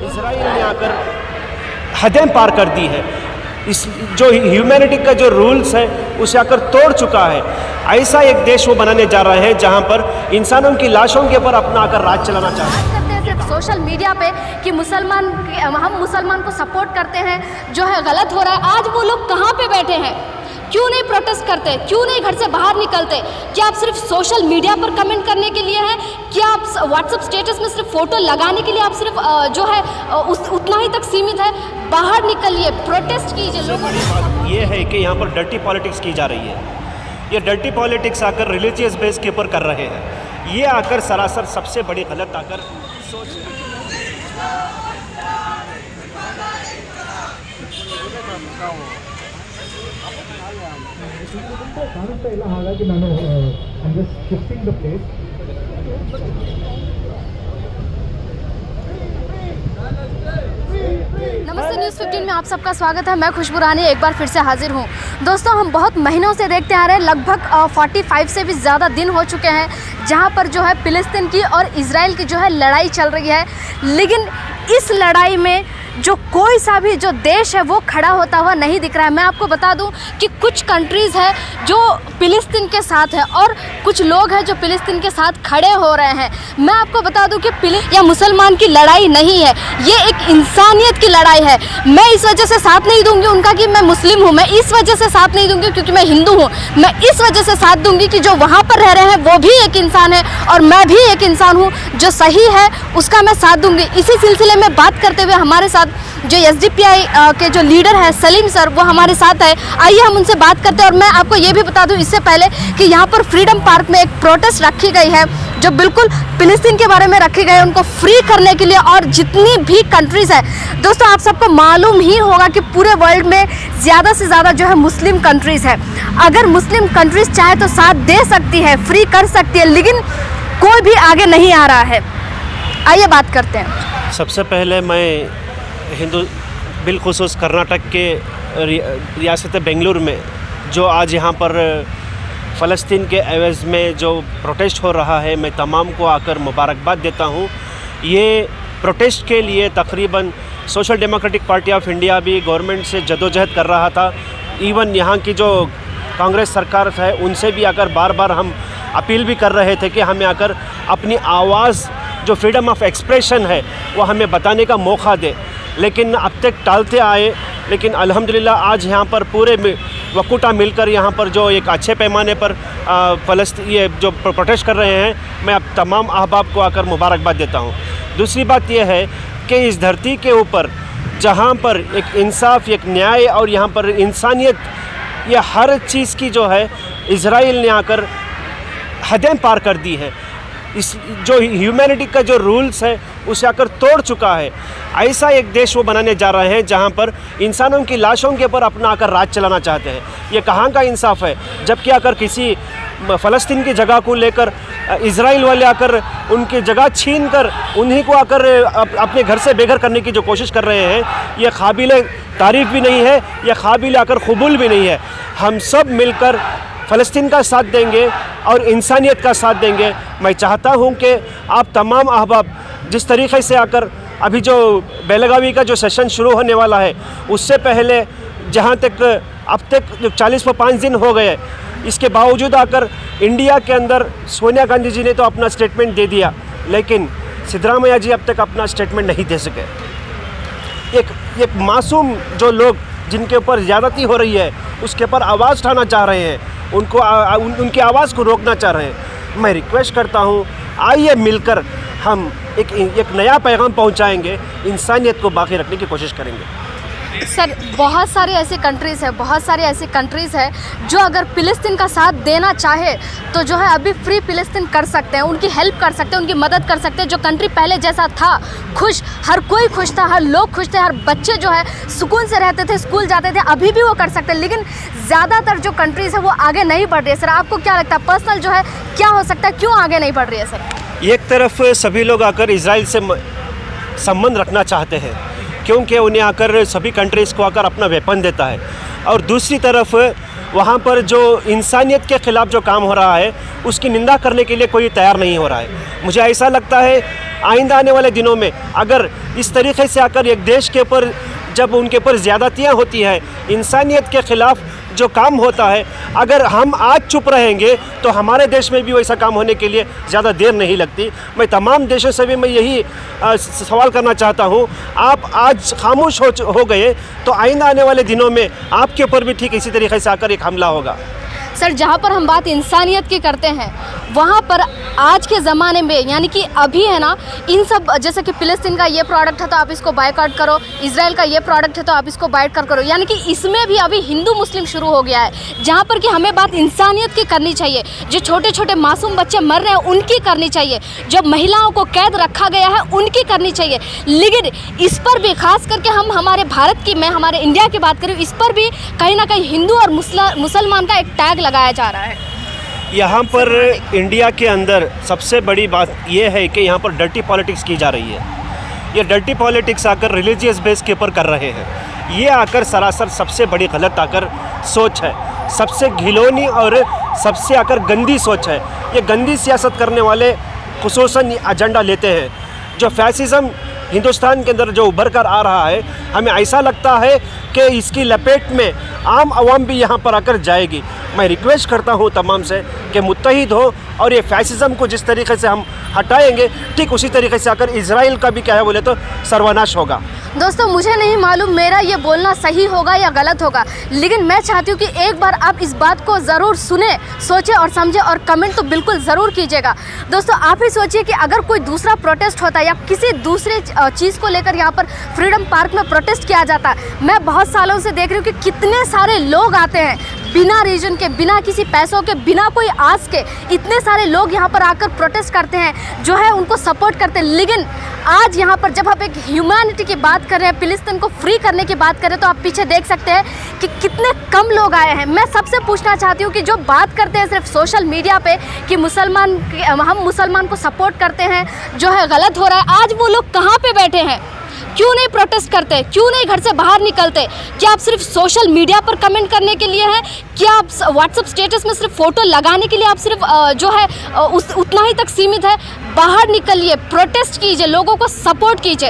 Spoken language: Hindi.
इजराइल ने आकर हदें पार कर दी है। इस जो ह्यूमैनिटी का जो रूल्स है उसे आकर तोड़ चुका है। ऐसा एक देश वो बनाने जा रहे हैं जहां पर इंसानों की लाशों के ऊपर अपना आकर राज चलाना चाहते हैं। सोशल मीडिया पे कि हम मुसलमान को सपोर्ट करते हैं, जो है गलत हो रहा है। आज वो लोग कहाँ पे बैठे हैं? क्यों नहीं प्रोटेस्ट करते? क्यों नहीं घर से बाहर निकलते? क्या आप सिर्फ सोशल मीडिया पर कमेंट करने के लिए हैं? क्या आप व्हाट्सएप स्टेटस में सिर्फ फ़ोटो लगाने के लिए आप सिर्फ जो है उतना ही तक सीमित है? बाहर निकलिए, प्रोटेस्ट कीजिए। लोगों बड़ी बात ये है कि यहाँ पर डर्टी पॉलिटिक्स की जा रही है। ये डर्टी पॉलिटिक्स आकर रिलीजियस बेस के ऊपर कर रहे हैं। ये आकर सरासर सबसे बड़ी गलत आकर सोच ಕಾಣಿಸ್ತಾ ಇಲ್ಲ, ಹಾಗಾಗಿ ನಾನು ಶಿಫ್ಟಿಂಗ್ ದ ಪ್ಲೇಸ್. नमस्ते, न्यूज़ 15 में आप सबका स्वागत है। मैं खुशबू रानी एक बार फिर से हाजिर हूँ। दोस्तों, हम बहुत महीनों से देखते आ रहे हैं, लगभग 45 से भी ज़्यादा दिन हो चुके हैं जहाँ पर जो है फिलिस्तीन की और इजराइल की जो है लड़ाई चल रही है। लेकिन इस लड़ाई में जो कोई सा भी जो देश है वो खड़ा होता हुआ नहीं दिख रहा है। मैं आपको बता दूं कि कुछ कंट्रीज़ है जो फिलिस्तीन के साथ है और कुछ लोग हैं जो फिलिस्तीन के साथ खड़े हो रहे हैं। मैं आपको बता दूं कि या मुसलमान की लड़ाई नहीं है, ये एक इंसानियत की लड़ाई है। मैं इस वजह से साथ नहीं दूंगी उनका कि मैं मुस्लिम हूँ, मैं इस वजह से साथ नहीं दूंगी क्योंकि मैं हिंदू हूँ। मैं इस वजह से साथ दूंगी कि जो वहाँ पर रह रहे हैं वो भी एक इंसान है और मैं भी एक इंसान हूँ। जो सही है उसका मैं साथ दूंगी। इसी सिलसिले में बात करते हुए हमारे साथ जो SDPI के जो लीडर है सलीम सर, वो हमारे साथ है। आइए हम उनसे बात करते हैं। और मैं आपको ये भी बता दूं इससे पहले कि यहाँ पर फ्रीडम पार्क में एक प्रोटेस्ट रखी गई है जो बिल्कुल फिलिस्तीन के बारे में रखी गई है, उनको फ्री करने के लिए। और जितनी भी कंट्रीज़ है दोस्तों, आप सबको मालूम ही होगा कि पूरे वर्ल्ड में ज़्यादा से ज़्यादा जो है मुस्लिम कंट्रीज़ है। अगर मुस्लिम कंट्रीज़ चाहे तो साथ दे सकती है, फ्री कर सकती है, लेकिन कोई भी आगे नहीं आ रहा है। आइए बात करते हैं। सबसे पहले मैं हिंदू बिलखुसूस कर्नाटक के रियासत बेंगलुरु में जो आज यहाँ पर फ़लस्तीन के एवज़ में जो प्रोटेस्ट हो रहा है, मैं तमाम को आकर मुबारकबाद देता हूँ। ये प्रोटेस्ट के लिए तकरीबन social democratic party of India भी गवर्नमेंट से जदोजहद कर रहा था। इवन यहाँ की जो कांग्रेस सरकार है उनसे भी आकर बार बार हम अपील भी कर रहे थे कि हमें आकर अपनी आवाज़ जो फ्रीडम ऑफ एक्सप्रेशन है वो हमें बताने का मौका दे, लेकिन अब तक टालते आए। लेकिन अल्हम्दुलिल्लाह आज यहाँ पर पूरे वकुटा मिलकर यहाँ पर जो एक अच्छे पैमाने पर ये जो प्रोटेस्ट कर रहे हैं, मैं अब तमाम अहबाब को आकर मुबारकबाद देता हूँ। दूसरी बात यह है कि इस धरती के ऊपर जहाँ पर एक इंसाफ, एक न्याय और यहाँ पर इंसानियत, ये हर चीज़ की जो है इजराइल ने आकर हदें पार कर दी है। इस जो ह्यूमैनिटी का जो रूल्स है उसे आकर तोड़ चुका है। ऐसा एक देश वो बनाने जा रहे हैं जहां पर इंसानों की लाशों के ऊपर अपना आकर राज चलाना चाहते हैं। ये कहाँ का इंसाफ है? जबकि आकर किसी फ़लस्तीन की जगह को लेकर इजराइल वाले आकर उनकी जगह छीन कर उन्हीं को आकर अपने घर से बेघर करने की जो कोशिश कर रहे हैं, ये काबिल तारीफ़ भी नहीं है, ये काबिल आकर कबूल भी नहीं है। हम सब मिलकर फ़लस्तीन का साथ देंगे और इंसानियत का साथ देंगे। मैं चाहता हूं कि आप तमाम अहबाब जिस तरीक़े से आकर अभी जो बेलगावी का जो सेशन शुरू होने वाला है उससे पहले जहां तक अब तक जो 45 दिन हो गए, इसके बावजूद आकर इंडिया के अंदर सोनिया गांधी जी ने तो अपना स्टेटमेंट दे दिया, लेकिन सिद्धरामैया जी अब तक अपना स्टेटमेंट नहीं दे सके। एक मासूम जो लोग जिनके ऊपर ज़्यादती हो रही है उसके ऊपर आवाज़ उठाना चाह रहे हैं, उनकी आवाज़ को रोकना चाह रहे हैं। मैं रिक्वेस्ट करता हूं, आइए मिलकर हम एक नया पैगाम पहुंचाएंगे, इंसानियत को बाकी रखने की कोशिश करेंगे। सर, बहुत सारी ऐसी कंट्रीज़ है जो अगर फिलिस्तीन का साथ देना चाहे तो जो है अभी फ्री फिलिस्तीन कर सकते हैं, उनकी हेल्प कर सकते हैं, उनकी मदद कर सकते हैं। जो कंट्री पहले जैसा था, खुश, हर कोई खुश था, हर लोग खुश थे, हर बच्चे जो है सुकून से रहते थे, स्कूल जाते थे, अभी भी वो कर सकते हैं। लेकिन ज़्यादातर जो कंट्रीज़ है वो आगे नहीं बढ़ रही है। सर, आपको क्या लगता है पर्सनल जो है क्या हो सकता है, क्यों आगे नहीं बढ़ रही है? सर, एक तरफ सभी लोग आकर इजराइल से संबंध रखना चाहते हैं क्योंकि उन्हें आकर सभी कंट्रीज़ को आकर अपना वेपन देता है, और दूसरी तरफ वहाँ पर जो इंसानियत के ख़िलाफ़ जो काम हो रहा है उसकी निंदा करने के लिए कोई तैयार नहीं हो रहा है। मुझे ऐसा लगता है आइंदा आने वाले दिनों में अगर इस तरीके से आकर एक देश के ऊपर जब उनके ऊपर ज़्यादतियाँ होती हैं, इंसानियत के ख़िलाफ़ जो काम होता है, अगर हम आज चुप रहेंगे तो हमारे देश में भी वैसा काम होने के लिए ज़्यादा देर नहीं लगती। मैं तमाम देशों से भी मैं यही सवाल करना चाहता हूँ, आप आज खामोश हो गए तो आइंदा आने वाले दिनों में आपके ऊपर भी ठीक इसी तरीके से आकर एक हमला होगा। सर, जहाँ पर हम बात इंसानियत की करते हैं वहाँ पर आज के ज़माने में यानी कि अभी है ना, इन सब जैसे कि फ़िलिस्तीन का ये प्रोडक्ट है तो आप इसको बायकॉट करो, इजराइल का ये प्रोडक्ट है तो आप इसको बायकॉट करो, यानी कि इसमें भी अभी हिंदू मुस्लिम शुरू हो गया है। जहाँ पर कि हमें बात इंसानियत की करनी चाहिए, जो छोटे छोटे मासूम बच्चे मर रहे हैं उनकी करनी चाहिए, जो महिलाओं को कैद रखा गया है उनकी करनी चाहिए। लेकिन इस पर भी खास करके हम हमारे भारत की, मैं हमारे इंडिया की बात करूँ, इस पर भी कहीं ना कहीं हिंदू और मुसलमान का एक टैग लगाया जा रहा है। यहाँ पर इंडिया के अंदर सबसे बड़ी बात यह है कि यहाँ पर डर्टी पॉलिटिक्स की जा रही है। ये डर्टी पॉलिटिक्स आकर रिलीजियस बेस के ऊपर कर रहे हैं। ये आकर सरासर सबसे बड़ी गलत आकर सोच है, सबसे घिनौनी और सबसे आकर गंदी सोच है। ये गंदी सियासत करने वाले खुसूसन एजेंडा लेते हैं। जो फैसिज़म हिंदुस्तान के अंदर जो उभर कर आ रहा है, हमें ऐसा लगता है कि इसकी लपेट में आम आवाम भी यहाँ पर आकर जाएगी। मैं रिक्वेस्ट करता हूँ तमाम से कि मुत्तहिद हो और ये फैसिज़म को जिस तरीके से हम हटाएंगे ठीक उसी तरीके से आकर इजराइल का भी क्या है बोले तो सर्वनाश होगा। दोस्तों, मुझे नहीं मालूम मेरा ये बोलना सही होगा या गलत होगा, लेकिन मैं चाहती हूँ कि एक बार आप इस बात को ज़रूर सुने, सोचें और समझें और कमेंट तो बिल्कुल ज़रूर कीजिएगा। दोस्तों, आप ही सोचिए कि अगर कोई दूसरा प्रोटेस्ट होता या किसी दूसरे चीज़ को लेकर यहाँ पर फ्रीडम पार्क में प्रोटेस्ट किया जाता, मैं बहुत सालों से देख रही हूँ कि कितने सारे लोग आते हैं बिना रीजन के, बिना किसी पैसों के, बिना कोई आस के, इतने सारे लोग यहाँ पर आकर प्रोटेस्ट करते हैं, जो है उनको सपोर्ट करते हैं। लेकिन आज यहाँ पर जब आप एक ह्यूमैनिटी की बात कर रहे हैं, फिलिस्तीन को फ्री करने की बात कर रहे हैं, तो आप पीछे देख सकते हैं कि कितने कम लोग आए हैं। मैं सबसे पूछना चाहती हूँ कि जो बात करते हैं सिर्फ सोशल मीडिया पे कि हम मुसलमान को सपोर्ट करते हैं, जो है गलत हो रहा है, आज वो लोग कहाँ पे बैठे हैं? क्यों नहीं प्रोटेस्ट करते? क्यों नहीं घर से बाहर निकलते? क्या आप सिर्फ सोशल मीडिया पर कमेंट करने के लिए हैं? क्या आप व्हाट्सएप स्टेटस में सिर्फ फ़ोटो लगाने के लिए आप सिर्फ जो है उतना ही तक सीमित है? बाहर निकलिए, प्रोटेस्ट कीजिए, लोगों को सपोर्ट कीजिए।